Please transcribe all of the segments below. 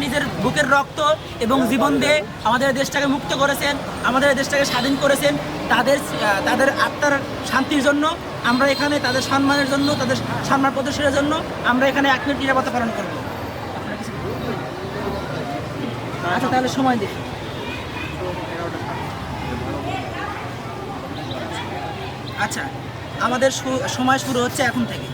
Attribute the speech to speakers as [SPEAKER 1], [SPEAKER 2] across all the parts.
[SPEAKER 1] নিজের বুকের রক্ত এবং জীবন দিয়ে আমাদের দেশটাকে মুক্ত করেছেন, আমাদের দেশটাকে স্বাধীন করেছেন। তাদের আত্মার শান্তির জন্য আমরা এখানে, তাদের সম্মানের জন্য, তাদের সম্মান প্রদর্শনের জন্য আমরা এখানে 1 মিনিট নিরাপত্তা পালন করব। আচ্ছা, তাহলে সময় দেখি। আচ্ছা, আমাদের সময় শুরু হচ্ছে এখন থেকে।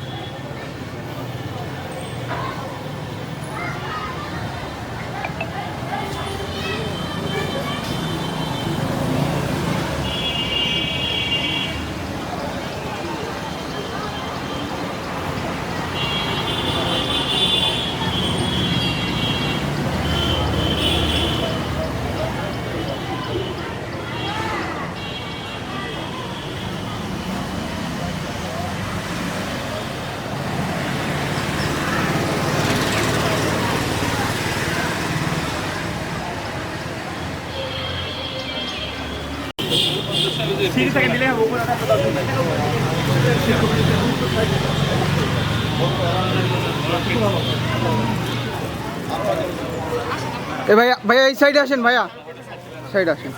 [SPEAKER 2] এ ভাইয়া, ভাইয়া এই সাইডে আসেন, ভাইয়া সাইডে আসেন।